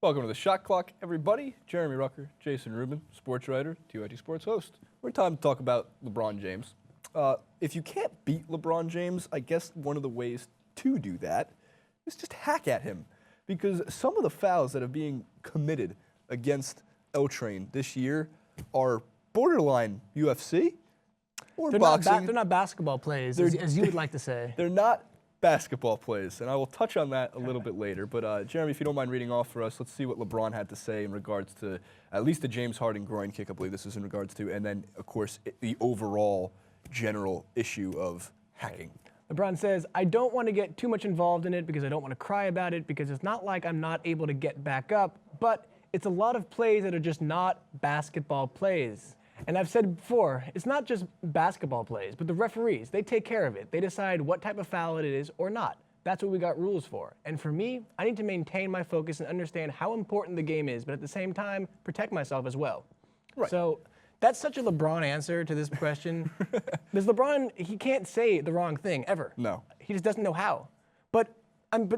Welcome to the Shot Clock, everybody. Jeremy Rucker, Jason Rubin, sports writer, TYT Sports host. We're time to talk about LeBron James. If you can't beat LeBron James, I guess one of the ways to do that is just hack at him. Because some of the fouls that are being committed against L-Train this year are borderline UFC or boxing. They're not basketball plays, as you would like to say. They're not basketball plays, and I will touch on that a little bit later. But Jeremy, if you don't mind reading off for us, let's see what LeBron had to say in regards to at least the James Harden groin kick, I believe this is in regards to, and then, of course, the overall general issue of hacking. LeBron says, I don't want to get too much involved in it because I don't want to cry about it because it's not like I'm not able to get back up, but it's a lot of plays that are just not basketball plays. And I've said before, it's not just basketball plays, but the referees, they take care of it. They decide what type of foul it is or not. That's what we got rules for. And for me, I need to maintain my focus and understand how important the game is, but at the same time, protect myself as well. Right. So that's such a LeBron answer to this question. Because LeBron, he can't say the wrong thing, ever. No. He just doesn't know how. But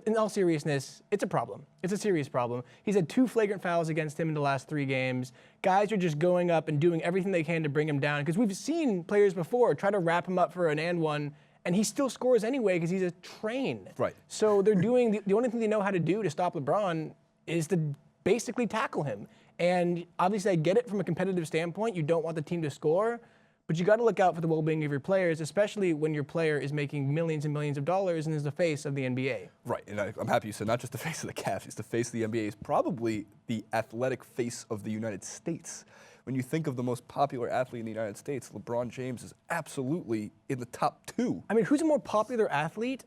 in all seriousness, it's a problem. It's a serious problem. He's had 2 flagrant fouls against him in the last 3 games. Guys are just going up and doing everything they can to bring him down. Because we've seen players before try to wrap him up for an and one, and he still scores anyway because he's a train. Right. So they're doing, the only thing they know how to do to stop LeBron is to basically tackle him. And obviously I get it from a competitive standpoint. You don't want the team to score. But you got to look out for the well-being of your players, especially when your player is making millions and millions of dollars and is the face of the NBA. Right, and I'm happy you said not just the face of the Cavs, he's the face of the NBA. He's probably the athletic face of the United States. When you think of the most popular athlete in the United States, LeBron James is absolutely in the top 2. I mean, who's a more popular athlete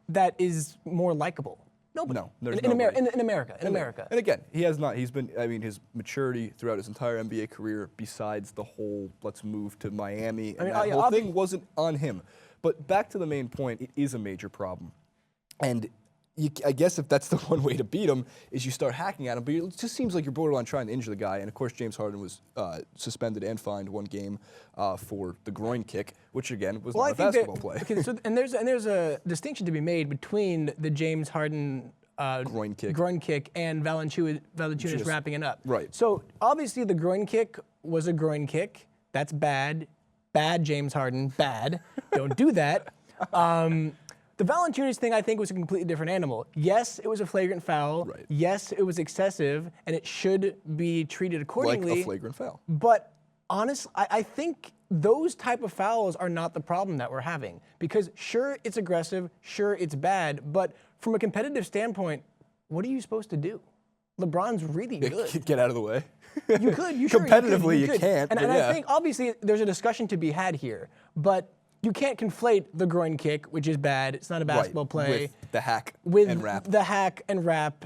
that is more likable? Nobody. No, there's in nobody. In America. And again, he has not. He's been. I mean, his maturity throughout his entire NBA career, besides the whole "let's move to Miami" and that whole thing, wasn't on him. But back to the main point, it is a major problem, and I guess if that's the one way to beat him is you start hacking at him. But it just seems like you're borderline trying to injure the guy. And of course, James Harden was suspended and fined 1 game for the groin kick, which again was not a basketball play. Okay, so there's a distinction to be made between the James Harden groin kick and Valanciunas wrapping it up. Right. So obviously the groin kick was a groin kick. That's bad. Bad, James Harden. Bad. Don't do that. The Valanciunas thing, I think, was a completely different animal. Yes, it was a flagrant foul. Right. Yes, it was excessive, and it should be treated accordingly. Like a flagrant foul. But honestly, I think those type of fouls are not the problem that we're having. Because sure, it's aggressive, sure, it's bad, but from a competitive standpoint, what are you supposed to do? LeBron's really good. Get out of the way. You could. You Competitively, you can't. And I think, obviously, there's a discussion to be had here, but you can't conflate the groin kick, which is bad. It's not a basketball play. With the hack and wrap. The hack and wrap,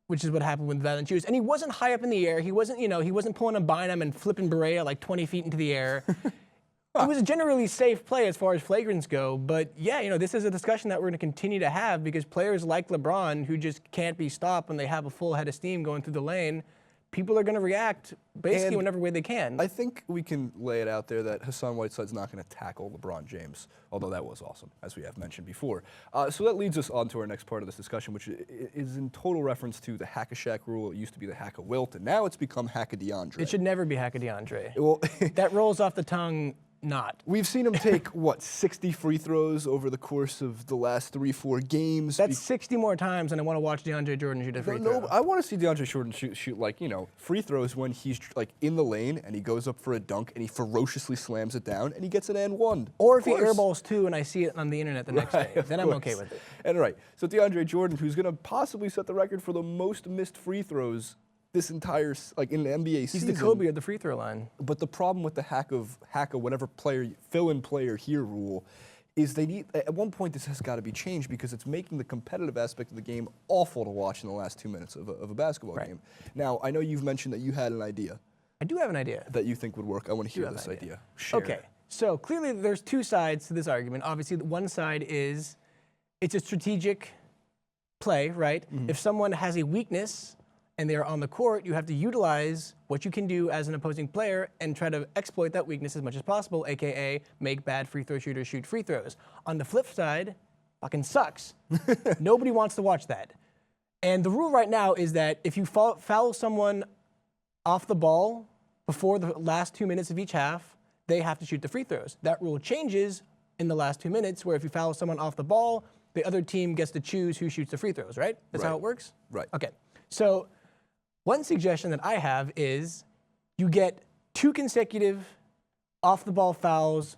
which is what happened with Valanciunas. And he wasn't high up in the air. He wasn't, he wasn't pulling a Bynum and flipping Berea like 20 feet into the air. It was a generally safe play as far as flagrants go. But yeah, this is a discussion that we're going to continue to have because players like LeBron, who just can't be stopped when they have a full head of steam going through the lane, people are going to react basically whenever way they can. I think we can lay it out there that Hassan Whiteside's not going to tackle LeBron James, although that was awesome, as we have mentioned before. So that leads us on to our next part of this discussion, which is in total reference to the Hack-a-Shaq rule. It used to be the Hack-a-Wilt, and now it's become Hack-a-DeAndre. It should never be Hack-a-DeAndre. Well, that rolls off the tongue. Not. We've seen him take, 60 free throws over the course of the last 3-4 games. That's 60 more times than I want to watch DeAndre Jordan shoot a free throw. No, I want to see DeAndre Jordan shoot like, free throws when he's like in the lane and he goes up for a dunk and he ferociously slams it down and he gets an and one. Or if he airballs 2 and I see it on the internet the next day, then I'm okay with it. And right, so DeAndre Jordan, who's going to possibly set the record for the most missed free throws this entire, in the NBA season. He's the Kobe of the free throw line. But the problem with the hack of whatever player, fill-in player here rule is they need, at one point this has got to be changed because it's making the competitive aspect of the game awful to watch in the last 2 minutes of a basketball game. Now, I know you've mentioned that you had an idea. I do have an idea. That you think would work. I want to hear this idea. Share. Okay, so clearly there's 2 sides to this argument. Obviously, one side is it's a strategic play, right? Mm-hmm. If someone has a weakness and they're on the court, you have to utilize what you can do as an opposing player and try to exploit that weakness as much as possible, aka make bad free throw shooters shoot free throws. On the flip side, fucking sucks. Nobody wants to watch that. And the rule right now is that if you foul someone off the ball before the last 2 minutes of each half, they have to shoot the free throws. That rule changes in the last 2 minutes, where if you foul someone off the ball, the other team gets to choose who shoots the free throws, right? That's how it works? Right. Okay. So one suggestion that I have is you get 2 consecutive off-the-ball fouls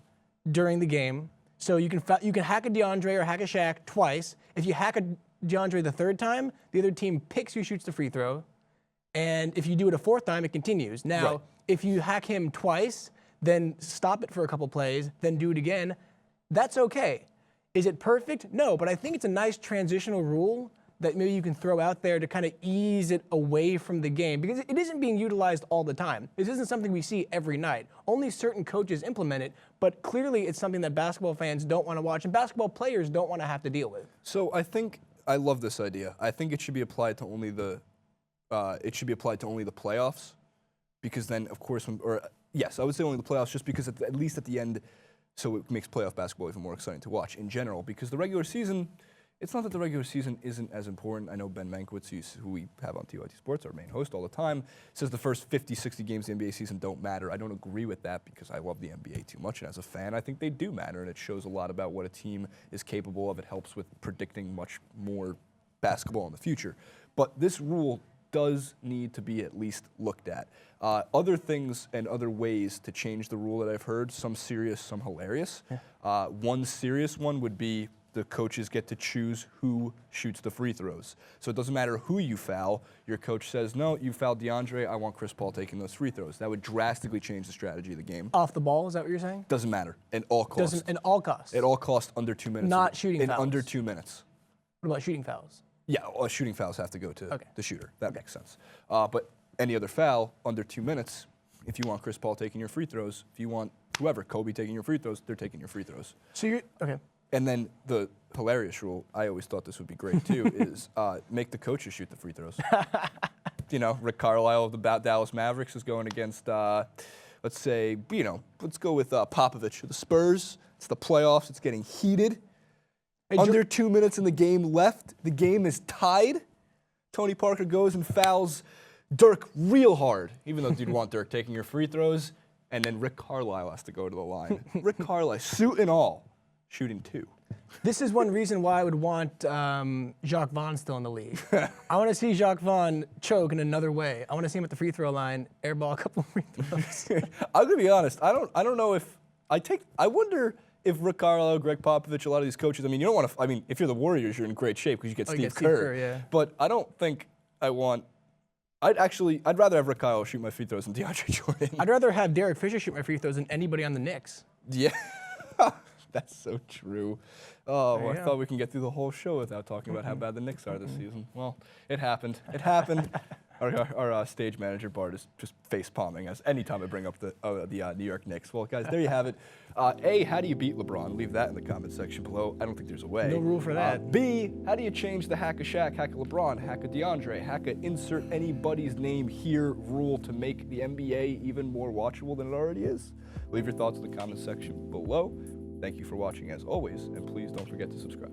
during the game. So you can hack a DeAndre or hack a Shaq twice. If you hack a DeAndre the 3rd time, the other team picks who shoots the free throw. And if you do it a 4th time, it continues. Now, if you hack him twice, then stop it for a couple plays, then do it again, that's okay. Is it perfect? No, but I think it's a nice transitional rule that maybe you can throw out there to kind of ease it away from the game, because it isn't being utilized all the time. This isn't something we see every night. Only certain coaches implement it, but clearly it's something that basketball fans don't want to watch and basketball players don't want to have to deal with. So I love this idea. I think it should be applied to only the playoffs, because then, of course, yes, I would say only the playoffs, just because at least at the end, so it makes playoff basketball even more exciting to watch in general. Because the regular season, it's not that the regular season isn't as important. I know Ben Mankiewicz, who we have on TYT Sports, our main host all the time, says the first 50, 60 games of the NBA season don't matter. I don't agree with that, because I love the NBA too much, and as a fan, I think they do matter, and it shows a lot about what a team is capable of. It helps with predicting much more basketball in the future. But this rule does need to be at least looked at. Other things and other ways to change the rule that I've heard, some serious, some hilarious. Yeah. One serious one would be the coaches get to choose who shoots the free throws. So it doesn't matter who you foul. Your coach says, no, you fouled DeAndre, I want Chris Paul taking those free throws. That would drastically change the strategy of the game. Off the ball, is that what you're saying? Doesn't matter. At all costs. At all costs? At all costs, under 2 minutes. Not shooting fouls? In under 2 minutes. What about shooting fouls? Yeah, shooting fouls have to go to the shooter. That makes sense. But any other foul under 2 minutes, if you want Chris Paul taking your free throws, if you want whoever, Kobe taking your free throws, they're taking your free throws. So you're, okay. And then the hilarious rule, I always thought this would be great too, is make the coaches shoot the free throws. You know, Rick Carlisle of the Dallas Mavericks is going against, let's say, let's go with Popovich of the Spurs. It's the playoffs. It's getting heated. Hey, under 2 minutes in the game left. The game is tied. Tony Parker goes and fouls Dirk real hard, even though you'd want Dirk taking your free throws. And then Rick Carlisle has to go to the line. Rick Carlisle, suit and all, shooting 2. This is one reason why I would want Jacques Vaughn still in the league. I want to see Jacques Vaughn choke in another way. I want to see him at the free throw line, airball a couple of free throws. I'm gonna be honest. I don't know if I wonder if Rick Carlisle, Greg Popovich, a lot of these coaches. I mean, you don't want to. I mean, if you're the Warriors, you're in great shape because you get Steve Kerr. Yeah. But I don't think I want. I'd rather have Rick Carlisle shoot my free throws than DeAndre Jordan. I'd rather have Derek Fisher shoot my free throws than anybody on the Knicks. Yeah. That's so true. Oh, well, I thought we can get through the whole show without talking about how bad the Knicks are this season. Well, it happened. It happened. Our stage manager, Bart, is just face-palming us anytime I bring up the New York Knicks. Well, guys, there you have it. A, how do you beat LeBron? Leave that in the comment section below. I don't think there's a way. No rule for that. B, how do you change the Hack-a-Shaq, Hack-a-LeBron, Hack-a-DeAndre, Hack-a-insert anybody's name here rule to make the NBA even more watchable than it already is? Leave your thoughts in the comment section below. Thank you for watching as always, and please don't forget to subscribe.